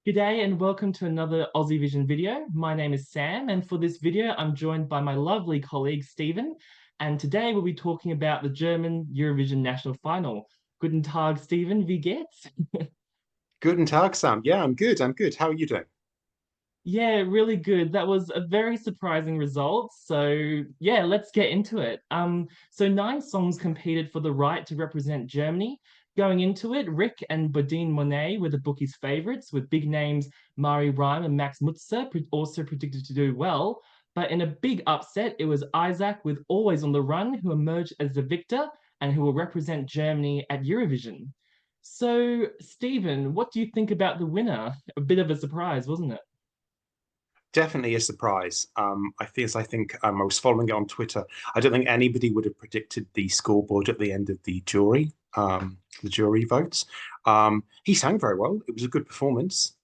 G'day and welcome to another Aussievision video. My name is Sam, and for this video, I'm joined by my lovely colleague Stephen. And today we'll be talking about the German Eurovision national final. Guten Tag, Stephen. Wie geht's? Guten Tag, Sam. Yeah, I'm good. I'm good. How are you doing? Yeah, really good. That was a very surprising result. So yeah, let's get into it. So nine songs competed for the right to represent Germany. Going into it, Rick and Bodine Monet were the bookies' favorites, with big names Mari Rhyme and Max Mutzer also predicted to do well. But in a big upset, it was Isaac with Always on the Run who emerged as the victor and who will represent Germany at Eurovision. So, Stephen, what do you think about the winner? A bit of a surprise, wasn't it? Definitely a surprise. I was following it on Twitter. I don't think anybody would have predicted the scoreboard at the end of the jury votes. He sang very well. It was a good performance,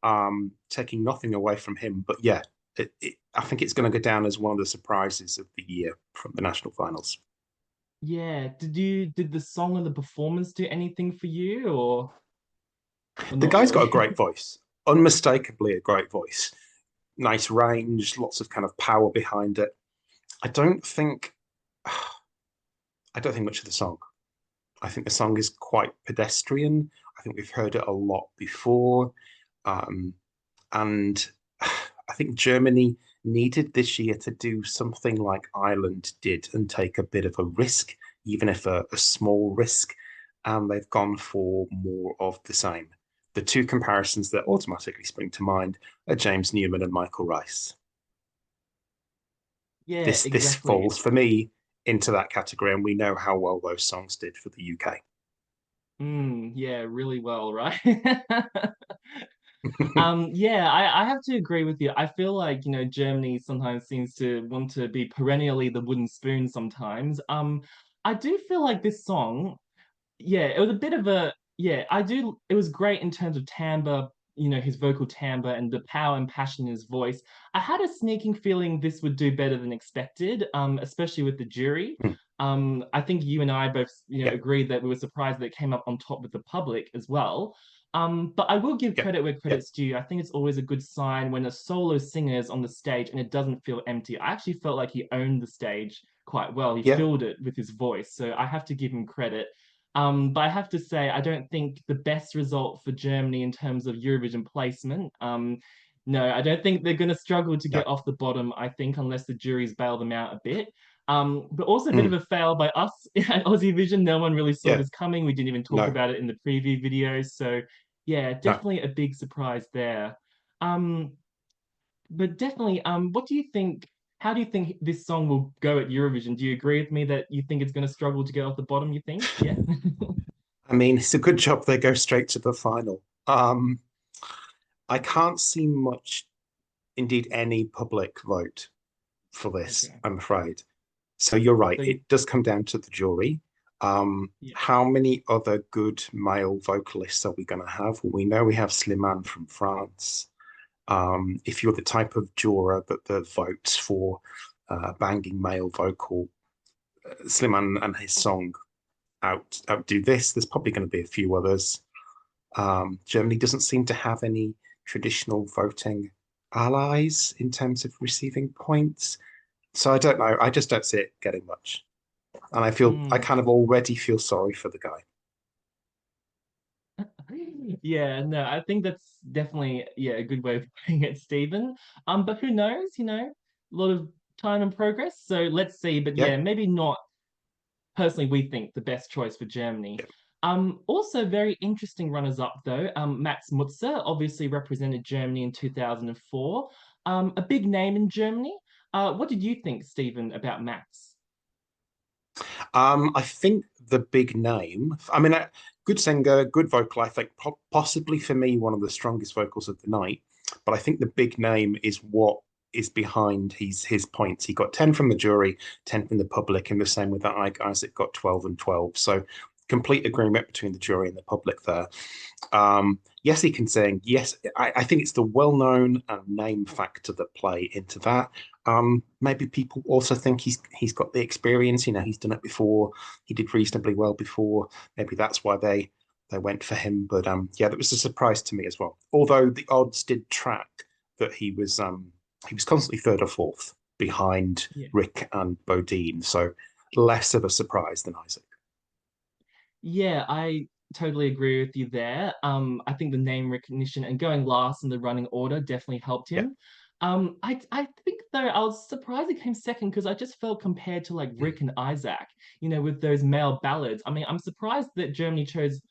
taking nothing away from him. But yeah, I think it's going to go down as one of the surprises of the year from the national finals. Yeah. Did the song and the performance do anything for you or The not guy's got a really? great voice, unmistakably a great voice. Nice range, lots of kind of power behind it. I don't think I don't think much of the song. I think the song is quite pedestrian. I think we've heard it a lot before. Um, and I think Germany needed this year to do something like Ireland did and take a bit of a risk, even if a small risk. And they've gone for more of the same. The two comparisons that automatically spring to mind are James Newman and Michael Rice. Yeah, This exactly. falls for me into that category, and we know how well those songs did for the UK. Yeah, really well, right? Yeah, I have to agree with you. I feel like, Germany sometimes seems to want to be perennially the wooden spoon sometimes. I do feel like this song, yeah, it was a bit of a yeah, I do it was great in terms of timbre, his vocal timbre and the power and passion in his voice. I had a sneaking feeling this would do better than expected, especially with the jury. I think you and I both, Yeah, agreed that we were surprised that it came up on top with the public as well. But I will give yeah, credit where yeah, credit's due. I think it's always a good sign when a solo singer is on the stage and it doesn't feel empty. I actually felt like he owned the stage quite well. He yeah. filled it with his voice, so I have to give him credit. But I have to say, I don't think the best result for Germany in terms of Eurovision placement. No, I don't think they're going to struggle to No. get off the bottom, I think, unless the juries bail them out a bit. But also a bit of Mm, a fail by us at Aussievision. No one really saw yeah, this coming. We didn't even talk no, about it in the preview videos. So, yeah, no. definitely a big surprise there. Um, but definitely, what do you think? How do you think this song will go at Eurovision? Do you agree with me that you think it's going to struggle to get off the bottom? You think? Yeah. I mean, it's a good job they go straight to the final. I can't see much, indeed, any public vote for this, Okay. I'm afraid. So you're right. So you, It does come down to the jury. yeah. How many other good male vocalists are we going to have? Well, we know we have Slimane from France. If you're the type of juror that votes for banging male vocal, Slimane and his song outdo this. There's probably going to be a few others. Germany doesn't seem to have any traditional voting allies in terms of receiving points. So I don't know. I just don't see it getting much. And I Mm. kind of already feel sorry for the guy. Yeah, no, I think that's definitely a good way of putting it, Stephen. But who knows, a lot of time and progress. So let's see. But Yeah, yeah, maybe not personally, we think the best choice for Germany. yeah. Also very interesting runners-up though. Max Mutzer obviously represented Germany in 2004. A big name in Germany. What did you think, Stephen, about Max? I think the big name, I mean, good singer, good vocal, I think possibly for me, one of the strongest vocals of the night. But I think the big name is what is behind his points. He got 10 from the jury, 10 from the public, and the same with that Isaac got 12 and 12. So complete agreement between the jury and the public there. Yes, he can sing. Yes, I think it's the well-known name factor that play into that. Maybe people also think he's got the experience. He's done it before. He did reasonably well before. Maybe that's why they they went for him. But yeah, that was a surprise to me as well. Although the odds did track that he was constantly third or fourth behind Yeah. Rick and Bodine, so less of a surprise than Isaac. Yeah, I totally agree with you there. I think the name recognition and going last in the running order definitely helped Yeah. him. I think though I was surprised he came second because I just felt compared to like Mm. Rick and Isaac, with those male ballads. I mean, I'm surprised that Germany chose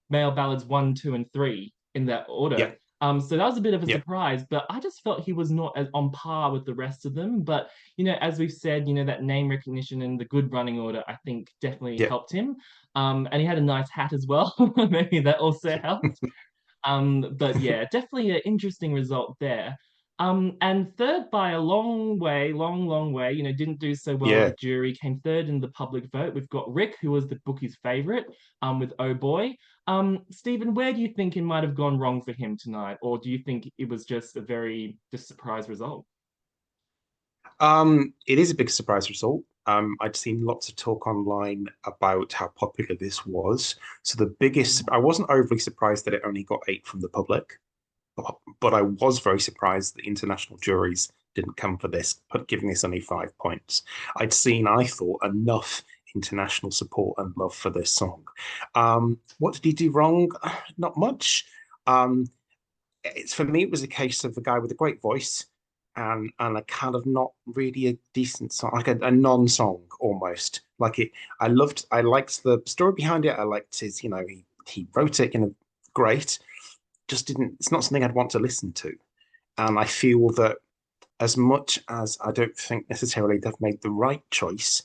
male ballads one, two, and three in that Yeah. order. So that was a bit of a Yeah. surprise, but I just felt he was not as on par with the rest of them. But as we've said, that name recognition and the good running order, I think definitely Yeah. helped him. And he had a nice hat as well. Maybe that also helped. But yeah, definitely an interesting result there. And third by a long way, long, long way, didn't do so well with the Yeah. jury, came third in the public vote. We've got Rick, who was the bookie's favorite, with Oh Boy. Stephen, where do you think it might have gone wrong for him tonight? Or do you think it was just a very just surprise result? It is a big surprise result. I'd seen lots of talk online about how popular this was. So I wasn't overly surprised that it only got eight from the public, but I was very surprised that international juries didn't come for this, but giving this only 5 points. I thought, enough international support and love for this song. What did he do wrong? Not much. Um, for me, it was a case of a guy with a great voice and a kind of not really a decent song, like a non-song almost. I liked the story behind it. I liked his, he wrote it, great. Just didn't. It's not something I'd want to listen to. And I feel that as much as I don't think necessarily they've made the right choice,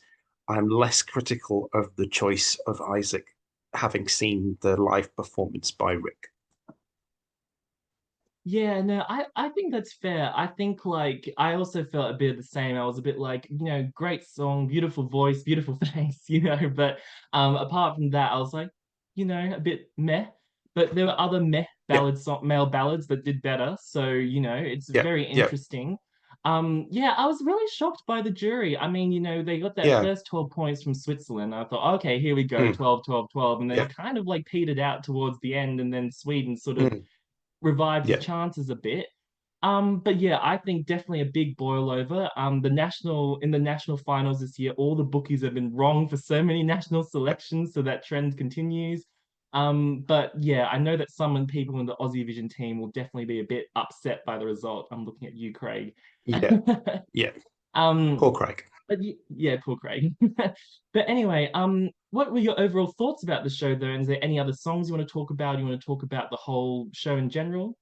I'm less critical of the choice of Isaac, having seen the live performance by Rick. Yeah, no, I think that's fair. I think like I also felt a bit of the same. I was a bit like, great song, beautiful voice, beautiful face, but apart from that, I was like, a bit meh. But there were other meh Yeah, male ballads that did better. So, it's yeah, very yeah, interesting. Yeah, I was really shocked by the jury. I mean, they got that yeah. first 12 points from Switzerland. I thought, okay, here we go, Mm, 12, 12, 12. And then yeah, it kind of like petered out towards the end, and then Sweden sort of mm, revived his yeah, chances a bit. But yeah, I think definitely a big boil over. In the national finals this year, all the bookies have been wrong for so many national selections, so that trend continues. But yeah, I know that some people in the Aussievision team will definitely be a bit upset by the result. I'm looking at you, Craig. yeah, yeah. um, Poor Craig. but yeah, poor Craig. But anyway, what were your overall thoughts about the show though? And is there any other songs you want to talk about? You want to talk about the whole show in general?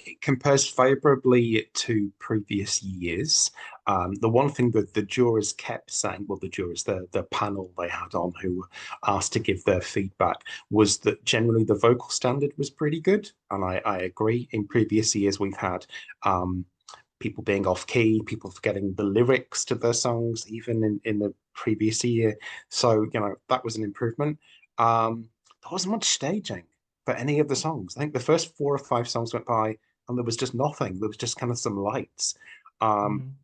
It compares favorably to previous years. The one thing that the jurors kept saying, well, the jurors, the panel they had on who were asked to give their feedback, was that generally the vocal standard was pretty good. And I agree. In previous years, we've had people being off key, people forgetting the lyrics to their songs, even in the previous year. So, that was an improvement. There wasn't much staging for any of the songs. I think the first four or five songs went by and there was just nothing. There was just kind of some lights. Um,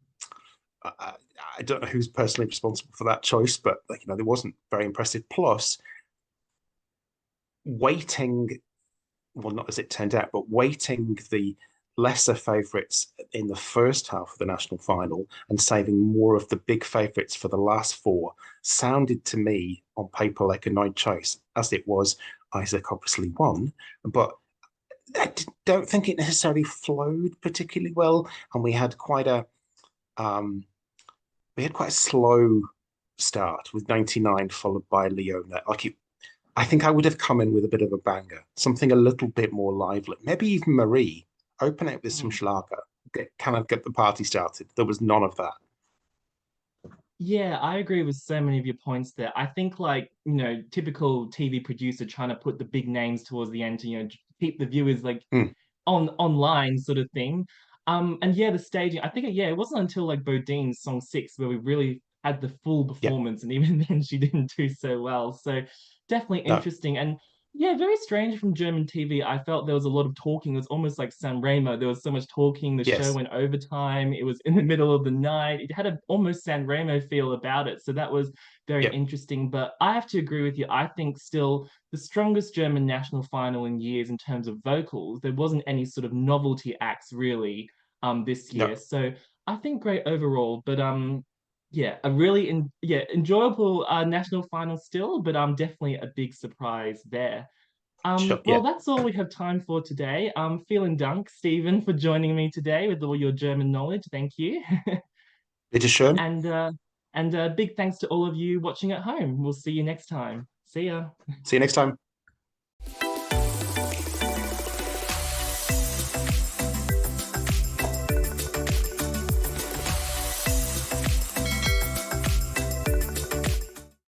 Mhm. I, I don't know who's personally responsible for that choice, but it wasn't very impressive. Plus, waiting, well, not as it turned out, but waiting the lesser favourites in the first half of the national final and saving more of the big favourites for the last four sounded to me on paper like a nice choice. As it was, Isaac obviously won, but I don't think it necessarily flowed particularly well, and um, we had quite a slow start with 99 followed by Leona. I think I would have come in with a bit of a banger, something a little bit more lively. Maybe even Marie, open it with some Mm. Schlager, get the party started. There was none of that. Yeah, I agree with so many of your points there. I think like, typical TV producer trying to put the big names towards the end to, keep the viewers like Mm, online sort of thing. And yeah, the staging, I think yeah, it wasn't until like Bodine's song six where we really had the full yeah, performance, and even then she didn't do so well. So definitely no, interesting. And Yeah, very strange from German TV. I felt there was a lot of talking. It was almost like San Remo. There was so much talking. The show Yes. went overtime. It was in the middle of the night. It had a almost San Remo feel about it. So that was very Yep. interesting. But I have to agree with you. I think still the strongest German national final in years in terms of vocals. There wasn't any sort of novelty acts really this No. year. So I think great overall. But yeah, a really enjoyable national final still, but definitely a big surprise there. Sure. Well, Yeah. that's all we have time for today. Vielen Dank, Stephen, for joining me today with all your German knowledge. Thank you. Bitteschön. And big thanks to all of you watching at home. We'll see you next time. See ya. See you next time.